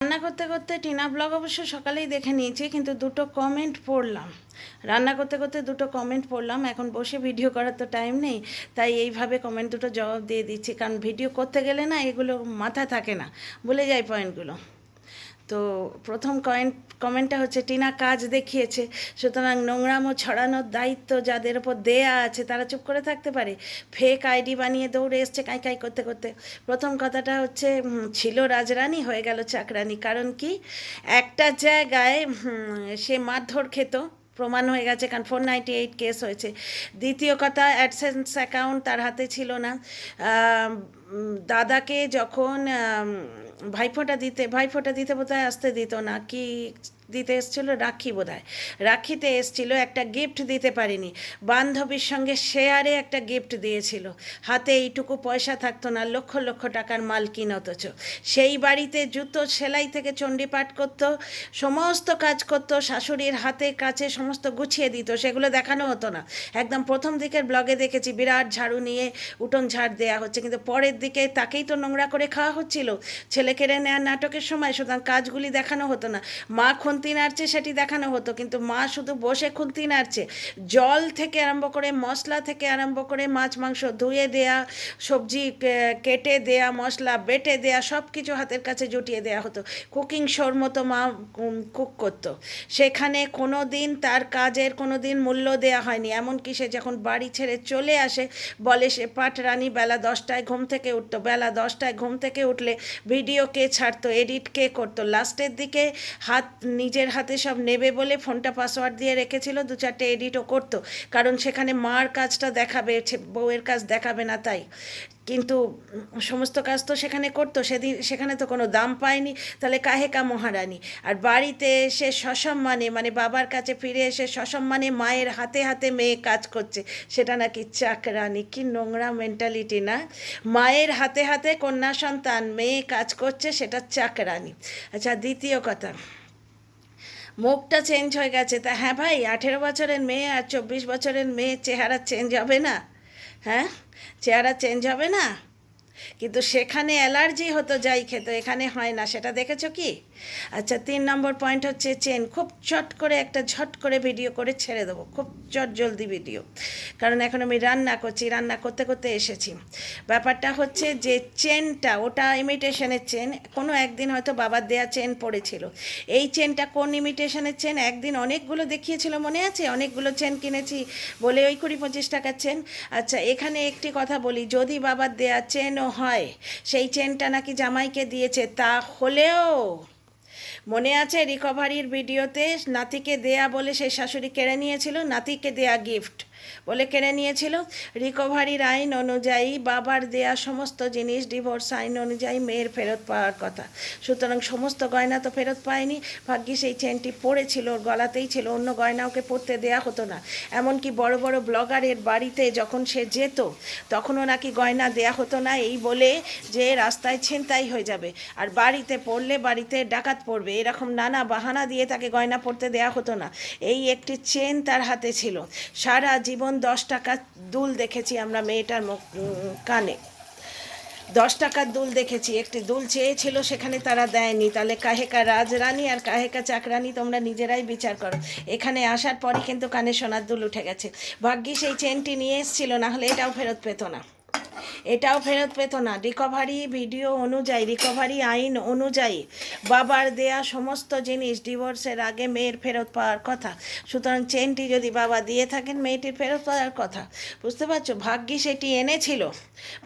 রান্না করতে করতে টিনা ব্লগ অবশ্য সকালেই দেখে নিয়েছি, কিন্তু দুটো কমেন্ট পড়লাম। রান্না করতে করতে দুটো কমেন্ট পড়লাম। এখন বসে ভিডিও করার তো টাইম নেই, তাই এইভাবে কমেন্ট দুটো জবাব দিয়ে দিচ্ছি। কারণ ভিডিও করতে গেলে না এগুলো মাথায় থাকে না, ভুলে যাই পয়েন্টগুলো। তো প্রথম কমেন্টটা হচ্ছে, টিনা কাজ দেখিয়েছে, সুতরাং নোংরামো ছড়ানোর দায়িত্ব যাদের ওপর দেয়া আছে তারা চুপ করে থাকতে পারে? ফেক আইডি বানিয়ে দৌড়ে এসছে কাই কাই করতে করতে। প্রথম কথাটা হচ্ছে, ছিল রাজরানী হয়ে গেল চাকরানী। কারণ কি, একটা জায়গায় সে মারধর খেত, প্রমাণ হয়ে গেছে, কারণ 498 কেস হয়েছে। দ্বিতীয় কথা, অ্যাডসেন্স অ্যাকাউন্ট তার হাতে ছিল না। দাদাকে যখন ভাইফোঁটা দিতে বোধহয় আসতে দিত না, কি দিতে এসেছিলো, রাখি বোধহয়, রাখিতে এসেছিলো, একটা গিফট দিতে পারিনি। বান্ধবীর সঙ্গে শেয়ারে একটা গিফট দিয়েছিল, হাতে এইটুকু পয়সা থাকতো না, লক্ষ লক্ষ টাকার মালকিন। অথচ সেই বাড়িতে জুতো সেলাই থেকে চণ্ডীপাঠ করতো, সমস্ত কাজ করতো, শাশুড়ির হাতে কাছে সমস্ত গুছিয়ে দিত, সেগুলো দেখানো হতো না। একদম প্রথম দিকের ব্লগে দেখেছি বিরাট ঝাড়ু নিয়ে উঠোন ঝাড় দেওয়া হচ্ছে, কিন্তু পরের দিকে তাকেই তো নোংরা করে খাওয়া হচ্ছিল ছেলে কেড়ে নেওয়ার নাটকের সময়। সুতরাং কাজগুলি দেখানো হতো না। মা খুন্তি নাড়ছে সেটি দেখানো হতো, কিন্তু মা শুধু বসে খুন্তি নাড়ছে, জল থেকে আরম্ভ করে, মশলা থেকে আরম্ভ করে, মাছ মাংস ধুয়ে দেয়া, সবজি কেটে দেয়া, মশলা বেটে দেয়া, সব কিছু হাতের কাছে জুটিয়ে দেয়া হতো। কুকিং শোর মতো মা কুক করতো। সেখানে কোনো দিন তার কাজের কোনো দিন মূল্য দেয়া হয়নি। এমনকি সে যখন বাড়ি ছেড়ে চলে আসে, বলে সে পাটরানি, বেলা 10টায় ঘুম থেকে উঠতো। বেলা 10টায় ঘুম থেকে উঠলে ভিডিও কে ছাড়তো, এডিট কে করতো? লাস্টের দিকে নিজের হাতে সব নেবে বলে ফোনটা পাসওয়ার্ড দিয়ে রেখেছিল, 2-4টে এডিটও করতো, কারণ সেখানে মার কাজটা দেখাবে, বউয়ের কাজ দেখাবে না তাই। কিন্তু সমস্ত কাজ তো সেখানে করতো। সেখানে তো কোনো দাম পায়নি, তাহলে কাহেকা মহারানী। আর বাড়িতে এসে সসম্মানে, মানে বাবার কাছে ফিরে এসে সসম্মানে মায়ের হাতে হাতে মেয়ে কাজ করছে, সেটা নাকি চাকরানি। কি নোংরা মেন্টালিটি না! মায়ের হাতে হাতে কন্যা সন্তান, মেয়ে কাজ করছে, সেটা চাকরানি। আচ্ছা, দ্বিতীয় কথা, মুখটা চেঞ্জ হয়ে গেছে। তা হ্যাঁ ভাই, 18 বছরের মেয়ে আর 24 বছরের মেয়ের চেহারা চেঞ্জ হবে না? হ্যাঁ, চেহারা চেঞ্জ হবে না? কিন্তু সেখানে অ্যালার্জি হতো যাই খেত, এখানে হয় না, সেটা দেখেছো কি? আচ্ছা, 3 নম্বর পয়েন্ট হচ্ছে চেন। খুব চট করে একটা ঝট করে ভিডিও করে ছেড়ে দেবো, খুব চট জলদি ভিডিও, কারণ এখন আমি রান্না করছি, রান্না করতে করতে এসেছি। ব্যাপারটা হচ্ছে যে চেনটা, ওটা ইমিটেশনের চেন। কোনো একদিন হয়তো বাবার দেয়া চেন পড়েছিল। এই চেনটা কোন ইমিটেশনের চেন? একদিন অনেকগুলো দেখিয়েছিল, মনে আছে? অনেকগুলো চেন কিনেছি বলে ওই 20-25 টাকার চেন। আচ্ছা, এখানে একটি কথা বলি, যদি বাবার দেয়া চেনও হয়, সেই চেনটা নাকি জামাইকে দিয়েছে, তা হলেও মনে আছে রিকভারির ভিডিওতে নাতিকে দেয়া বলে সেই শাশুড়ি কেড়ে নিয়েছিল, নাতিকে দেয়া গিফট বলে কেড়ে নিয়েছিল। রিকভারির আইন অনুযায়ী বাবার দেয়া সমস্ত জিনিস ডিভোর্স আইন অনুযায়ী মেয়ের ফেরত পাওয়ার কথা। সুতরাং সমস্ত গয়না তো ফেরত পায়নি। ভাগ্যি সেই চেনটি পড়েছিল, ওর গলাতেই ছিল, অন্য গয়না ওকে পরতে দেয়া হতো না। এমনকি বড় বড় ব্লগারের বাড়িতে যখন সে যেত, তখনও নাকি গয়না দেয়া হতো না, এই বলে যে রাস্তায় ছিনতাই হয়ে যাবে, আর বাড়িতে পড়লে বাড়িতে ডাকাত পড়বে, এরকম নানা বাহানা দিয়ে তাকে গয়না পরতে দেয়া হতো না। এই একটি চেন তার হাতে ছিল। সারা জীবন 10 টাকার দুল দেখেছি আমরা মেয়েটার কানে, 10 টাকার দুল দেখেছি। একটি দুল চেয়েছিল, সেখানে তারা দেয়নি। তাহলে কাহেকা রাজরানী আর কাহেকা চাকরানী, তোমরা নিজেরাই বিচার করো। এখানে আসার পরই কিন্তু কানে সোনার দুল উঠে গেছে। ভাগ্যি সেই চেনটি নিয়ে এসেছিল, না হলে এটাও ফেরত পেত না, এটাও ফেরত পেত না। রিকভারি ভিডিও অনুযায়ী, রিকভারি আইন অনুযায়ী বাবার দেয়া সমস্ত জিনিস ডিভোর্সের আগে মেয়ের ফেরত পাওয়ার কথা। সুতরাং চেনটি যদি বাবা দিয়ে থাকেন, মেয়েটির ফেরত পাওয়ার কথা। বুঝতে পারছো? ভাগ্যি সেটি এনেছিল,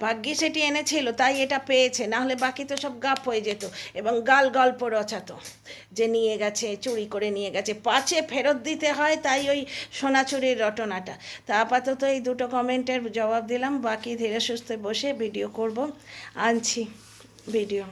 ভাগ্যি সেটি এনেছিল, তাই এটা পেয়েছে, না হলে বাকি তো সব গাপ হয়ে যেত এবং গাল গল্প রচাতো যে নিয়ে গেছে, চুরি করে নিয়ে গেছে, পাছে ফেরত দিতে হয়, তাই ওই সোনা চুরির রটনাটা। তা আপাতত এই দুটো কমেন্টের জবাব দিলাম, বাকি ধীরে সুস্থে বসে ভিডিও করব, আনছি ভিডিও।